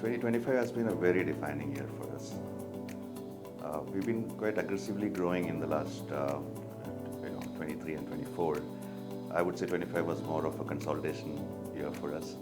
2025 has been a very defining year for us. We've been quite aggressively growing in the last 23 and 24. I would say 25 was more of a consolidation year for us.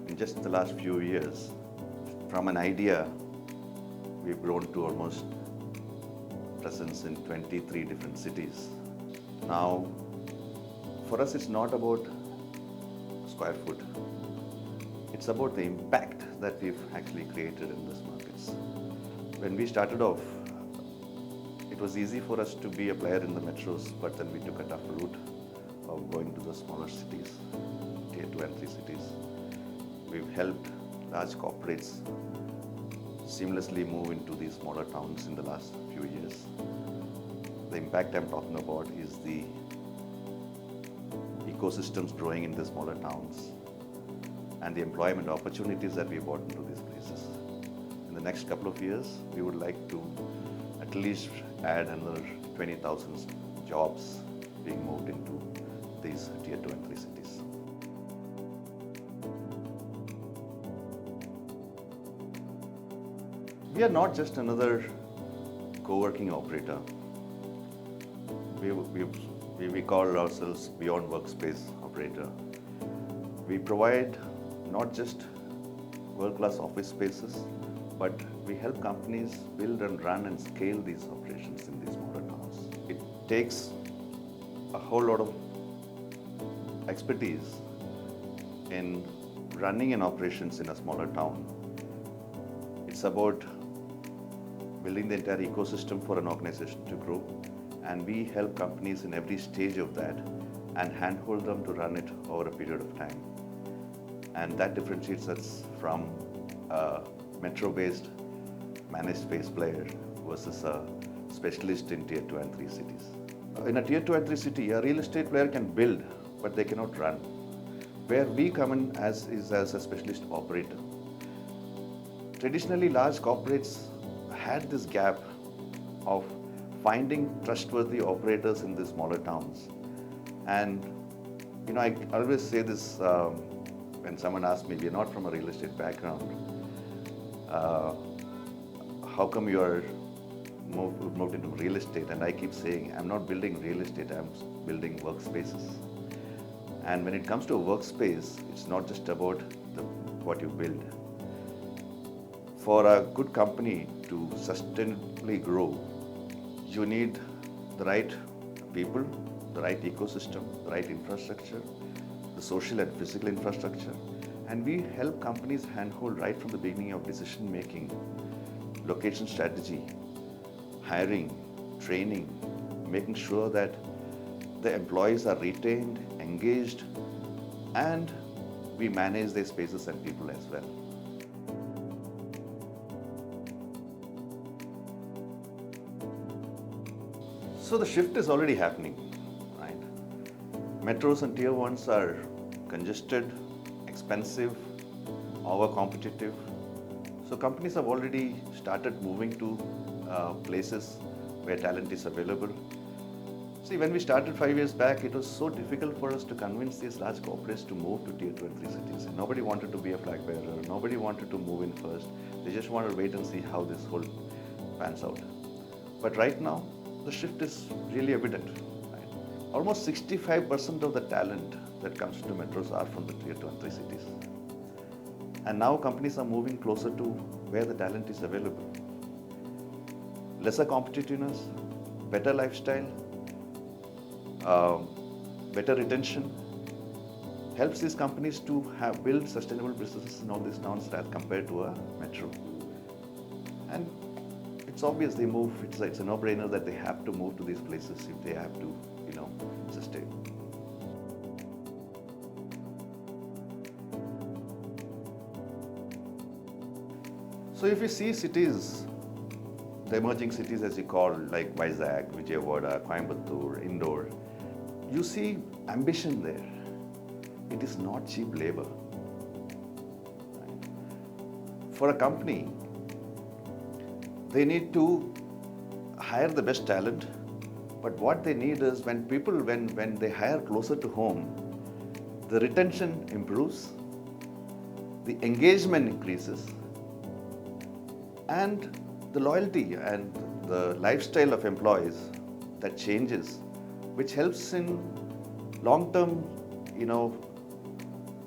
In just the last few years, from an idea, we've grown to almost presence in 23 different cities. Now, for us, it's not about square foot. It's about the impact that we've actually created in these markets. When we started off, it was easy for us to be a player in the metros, but then we took a tough route of going to the smaller cities, tier 2 and 3 cities. We've helped large corporates seamlessly move into these smaller towns in the last few years. The impact I'm talking about is the ecosystems growing in the smaller towns and the employment opportunities that we brought into these places. In the next couple of years, we would like to at least add another 20,000 jobs being moved into these tier 2 and 3 cities. We are not just another co-working operator. We call ourselves Beyond Workspace operator. We provide not just world-class office spaces, but we help companies build and run and scale these operations in these smaller towns. It takes a whole lot of expertise in running an operations in a smaller town. It's about building the entire ecosystem for an organization to grow, and we help companies in every stage of that and handhold them to run it over a period of time. And that differentiates us from a metro-based managed space player versus a specialist in tier 2 and 3 cities. In a tier 2 and 3 city, a real estate player can build, but they cannot run. Where we come in as a specialist operator. Traditionally, large corporates had this gap of finding trustworthy operators in the smaller towns. And I always say this when someone asks me, we're not from a real estate background, how come you are moved into real estate? And I keep saying, I'm not building real estate, I'm building workspaces. And when it comes to a workspace, it's not just about what you build. For a good company to sustainably grow, you need the right people, the right ecosystem, the right infrastructure, the social and physical infrastructure. And we help companies handhold right from the beginning of decision making, location strategy, hiring, training, making sure that the employees are retained, engaged, and we manage their spaces and people as well. So the shift is already happening, right? Metros and tier 1s are congested, expensive, over-competitive. So companies have already started moving to places where talent is available. See, when we started 5 years back, it was so difficult for us to convince these large corporates to move to tier 2 and 3 cities. And nobody wanted to be a flag bearer. Nobody wanted to move in first. They just wanted to wait and see how this whole pans out. But right now, the shift is really evident. Right? Almost 65% of the talent that comes to metros are from the tier 2 and 3 cities. And now companies are moving closer to where the talent is available. Lesser competitiveness, better lifestyle, better retention helps these companies to build sustainable businesses in all these towns as compared to a metro. And it's obvious they move, it's a no-brainer that they have to move to these places if they have to, sustain. So if you see cities, the emerging cities as you call, like Vizag, Vijayawada, Coimbatore, Indore, you see ambition there. It is not cheap labor. For a company, they need to hire the best talent, but what they need is when they hire closer to home, the retention improves, the engagement increases, and the loyalty and the lifestyle of employees that changes, which helps in long-term,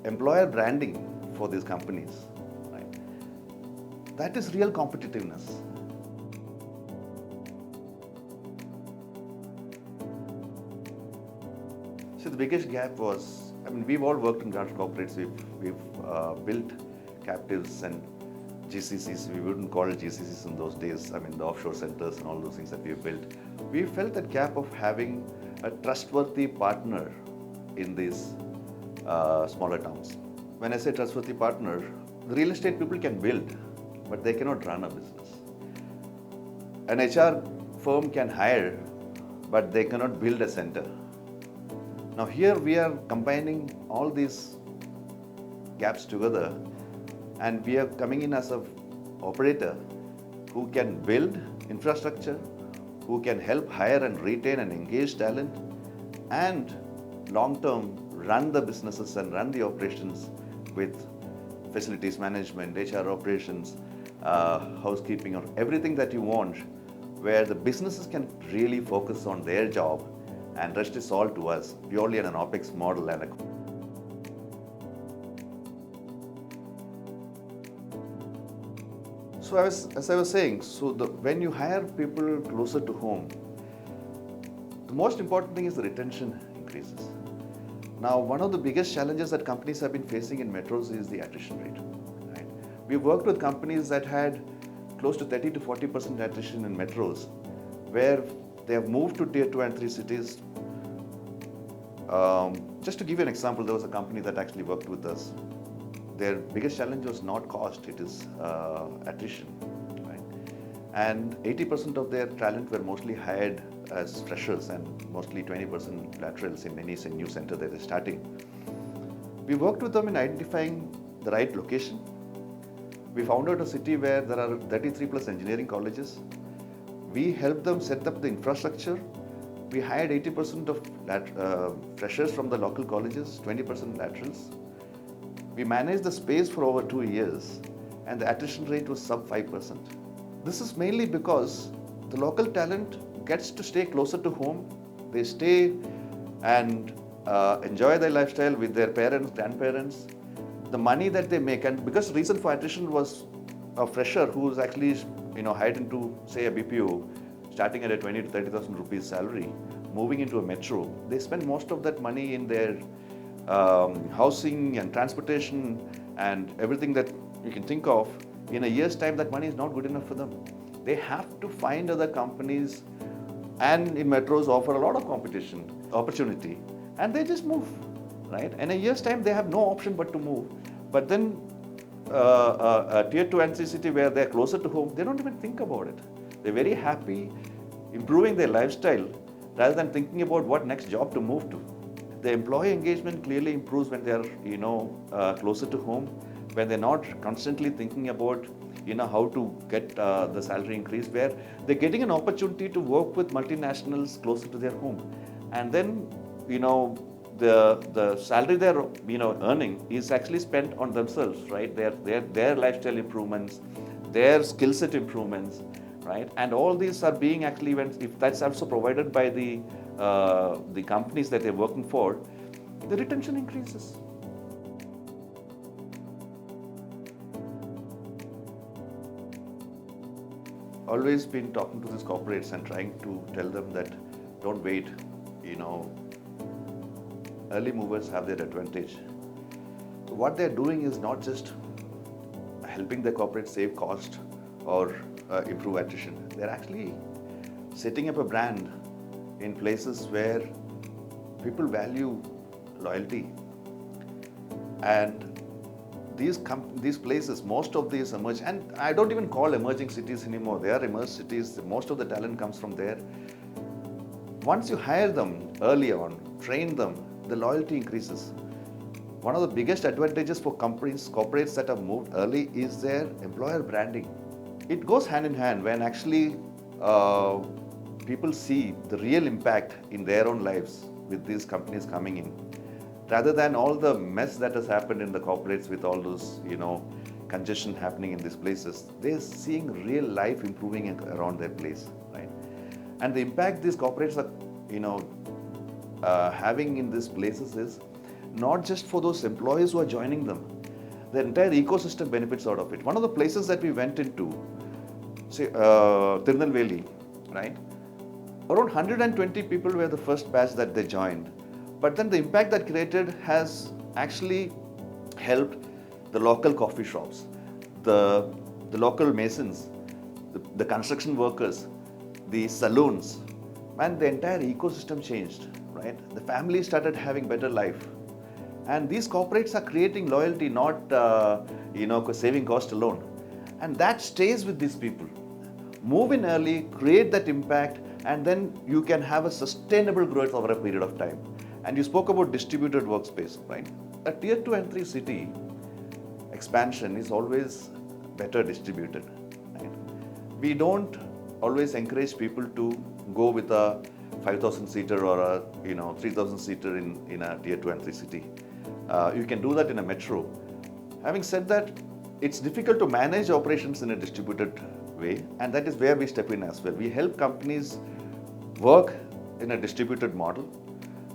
employer branding for these companies. Right? That is real competitiveness. So the biggest gap was, we've all worked in large corporates. We've built captives and GCCs. We wouldn't call it GCCs in those days. The offshore centers and all those things that we've built. We felt that gap of having a trustworthy partner in these smaller towns. When I say trustworthy partner, the real estate people can build, but they cannot run a business. An HR firm can hire, but they cannot build a center. Now here we are combining all these gaps together, and we are coming in as an operator who can build infrastructure, who can help hire and retain and engage talent, and long-term run the businesses and run the operations with facilities management, HR operations, housekeeping, or everything that you want, where the businesses can really focus on their job and rest is all to us, purely in an OPEX model. So as I was saying, when you hire people closer to home, the most important thing is the retention increases. Now, one of the biggest challenges that companies have been facing in metros is the attrition rate. Right? We've worked with companies that had close to 30 to 40% attrition in metros, where they have moved to tier 2 and 3 cities. Just to give you an example, there was a company that actually worked with us. Their biggest challenge was not cost, it is attrition. Right? And 80% of their talent were mostly hired as freshers and mostly 20% laterals in any new center that is starting. We worked with them in identifying the right location. We found out a city where there are 33 plus engineering colleges. We helped them set up the infrastructure. We hired 80% of freshers from the local colleges, 20% laterals. We managed the space for over 2 years, and the attrition rate was sub 5%. This is mainly because the local talent gets to stay closer to home. They stay and enjoy their lifestyle with their parents, grandparents. The money that they make, and because the reason for attrition was a fresher who is actually hired into, say, a BPO, starting at a 20 to 30,000 rupees salary, moving into a metro, they spend most of that money in their housing and transportation and everything that you can think of. In a year's time, that money is not good enough for them. They have to find other companies, and in metros offer a lot of competition, opportunity, and they just move, right? In a year's time, they have no option but to move. But then a tier 2 and 3 city where they're closer to home, they don't even think about it. They're very happy improving their lifestyle rather than thinking about what next job to move to. The employee engagement clearly improves when they're closer to home, when they're not constantly thinking about how to get the salary increase, where they're getting an opportunity to work with multinationals closer to their home. And then the salary they're earning is actually spent on themselves, right? Their lifestyle improvements, their skill set improvements, right? And all these are being actually, if that's also provided by the companies that they're working for, the retention increases. Always been talking to these corporates and trying to tell them that don't wait, early movers have their advantage. So what they're doing is not just helping the corporate save cost or improve attrition. They're actually setting up a brand in places where people value loyalty. And these places, most of these emerge, and I don't even call emerging cities anymore. They are emerged cities. Most of the talent comes from there. Once you hire them early on, train them, the loyalty increases. One of the biggest advantages for corporates that have moved early is their employer branding. It goes hand in hand when actually people see the real impact in their own lives with these companies coming in, rather than all the mess that has happened in the corporates with all those, congestion happening in these places. They're seeing real life improving around their place, right? And the impact these corporates are, having in these places is not just for those employees who are joining them. The entire ecosystem benefits out of it. One of the places that we went into, say, Tirunelveli, right? Around 120 people were the first batch that they joined. But then the impact that created has actually helped the local coffee shops, the local masons, the construction workers, the saloons, and the entire ecosystem changed, right? The families started having better life. And these corporates are creating loyalty, not saving cost alone. And that stays with these people. Move in early, create that impact, and then you can have a sustainable growth over a period of time. And you spoke about distributed workspace, right? A tier 2 and 3 city expansion is always better distributed, right? We don't always encourage people to go with a 5,000 seater or a 3,000 seater in a tier 2 and 3 city. You can do that in a metro. Having said that, it's difficult to manage operations in a distributed way, and that is where we step in as well. We help companies work in a distributed model.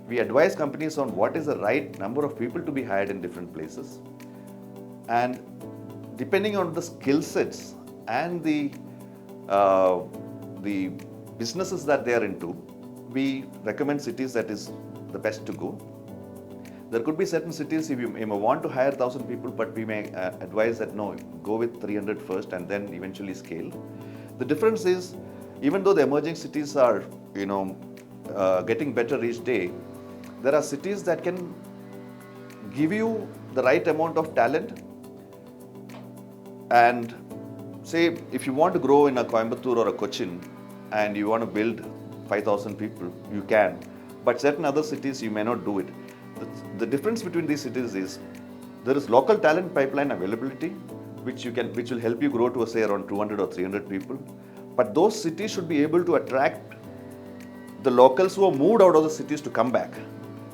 We advise companies on what is the right number of people to be hired in different places. And depending on the skill sets and the businesses that they are into, we recommend cities that is the best to go. There could be certain cities, if you may want to hire 1,000 people, but we may advise that no, go with 300 first and then eventually scale. The difference is, even though the emerging cities are, getting better each day, there are cities that can give you the right amount of talent. And say, if you want to grow in a Coimbatore or a Cochin and you want to build 5,000 people, you can. But certain other cities, you may not do it. The difference between these cities is there is local talent pipeline availability, which will help you grow to say around 200 or 300 people. But those cities should be able to attract the locals who have moved out of the cities to come back.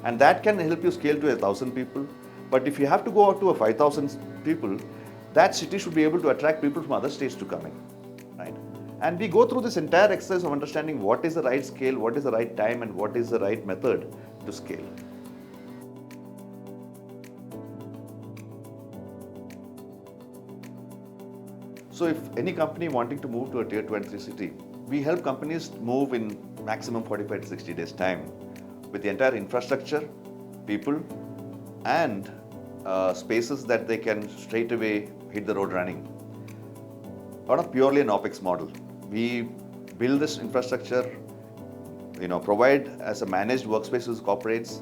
And that can help you scale to 1,000 people. But if you have to go out to a 5,000 people, that city should be able to attract people from other states to come in, right? And we go through this entire exercise of understanding what is the right scale, what is the right time, and what is the right method to scale. So if any company wanting to move to a tier 2 and 3 city, we help companies move in maximum 45 to 60 days time with the entire infrastructure, people, and spaces that they can straight away hit the road running. On a purely an OPEX model, we build this infrastructure, provide as a managed workspace with corporates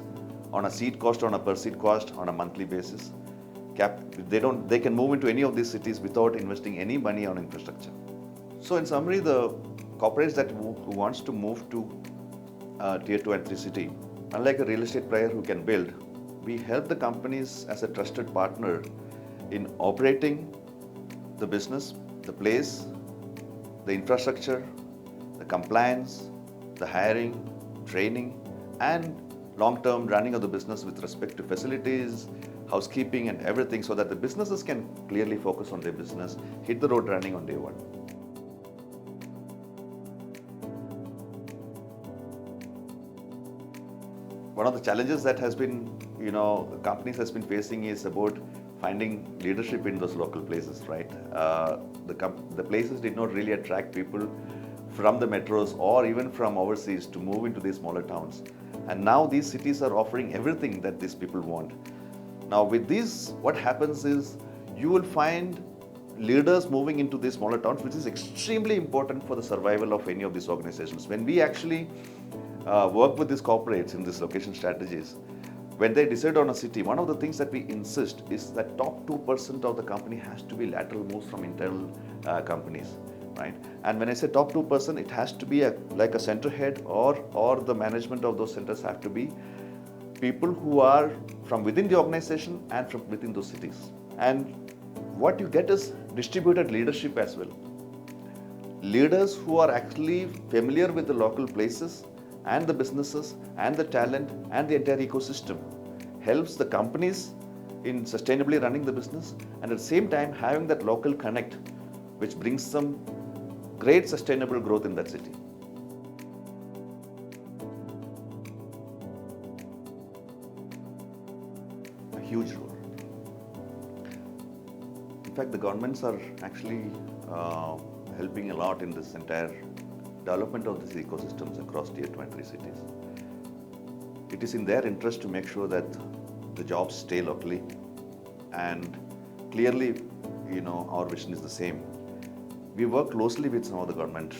on a seat cost, on a per seat cost, on a monthly basis. They can move into any of these cities without investing any money on infrastructure. So in summary, the corporates who wants to move to tier 2 and 3 city, unlike a real estate player who can build, we help the companies as a trusted partner in operating the business, the place, the infrastructure, the compliance, the hiring, training, and long-term running of the business with respect to facilities, housekeeping, and everything, so that the businesses can clearly focus on their business, hit the road running on day one. One of the challenges that has been, companies has been facing is about finding leadership in those local places, right? The places did not really attract people from the metros or even from overseas to move into these smaller towns. And now these cities are offering everything that these people want. Now with these, what happens is you will find leaders moving into these smaller towns, which is extremely important for the survival of any of these organizations. When we actually work with these corporates in these location strategies, when they decide on a city, one of the things that we insist is that top 2% of the company has to be lateral moves from internal companies, right? And when I say top 2%, it has to be like a center head or the management of those centers have to be people who are from within the organization and from within those cities. And what you get is distributed leadership as well. Leaders who are actually familiar with the local places and the businesses and the talent and the entire ecosystem, helps the companies in sustainably running the business, and at the same time having that local connect, which brings some great sustainable growth in that city. A huge role. In fact, the governments are actually helping a lot in this entire development of these ecosystems across tier 2 and 3 cities. It is in their interest to make sure that the jobs stay locally, and clearly, our vision is the same. We work closely with some of the government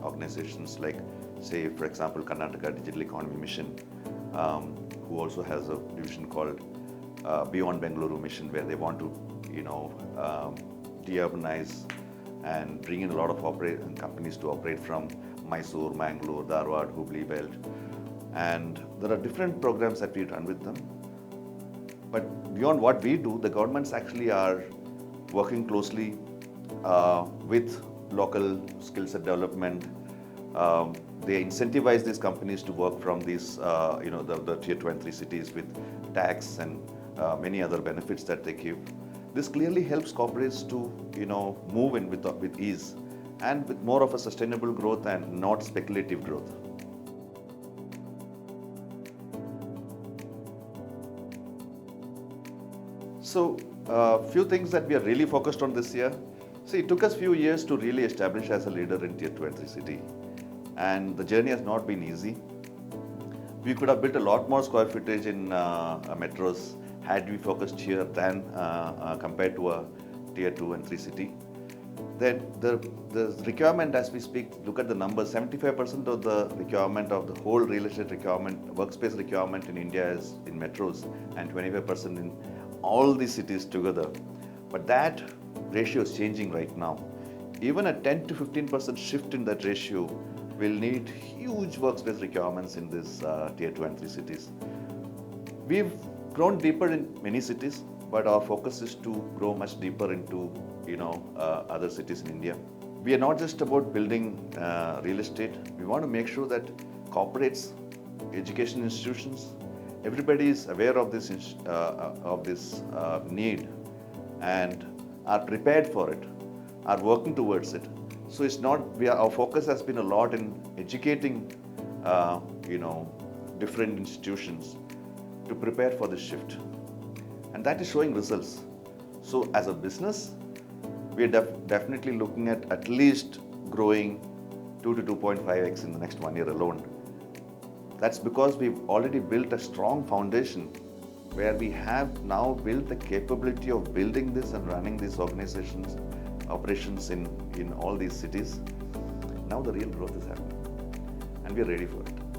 organizations like, say, for example, Karnataka Digital Economy Mission, who also has a division called Beyond Bengaluru Mission, where they want to, de-urbanize and bring in a lot of companies to operate from Mysore, Mangalore, Dharwad, Hubli belt. And there are different programs that we run with them. But beyond what we do, the governments actually are working closely with local skill set development. They incentivize these companies to work from these, the tier 2 and 3 cities with tax and many other benefits that they give. This clearly helps corporates to, move in with ease and with more of a sustainable growth and not speculative growth. So, a few things that we are really focused on this year. See, it took us a few years to really establish as a leader in tier 2 and 3 city. And the journey has not been easy. We could have built a lot more square footage in metros had we focused here than compared to a tier 2 and 3 city. Then the requirement as we speak, look at the numbers, 75% of the requirement of the whole real estate requirement, workspace requirement in India is in metros, and 25% in all these cities together. But that ratio is changing right now. Even a 10 to 15% shift in that ratio will need huge workspace requirements in these tier 2 and 3 cities. We've grown deeper in many cities, but our focus is to grow much deeper into other cities in India. We are not just about building real estate. We want to make sure that corporates, education institutions, everybody is aware of this need and are prepared for it, are working towards it. So it's not, our focus has been a lot in educating, different institutions to prepare for this shift. And that is showing results. So as a business, we are definitely looking at least growing 2 to 2.5x in the next 1 year alone. That's because we've already built a strong foundation where we have now built the capability of building this and running these operations in all these cities. Now the real growth is happening, and we are ready for it.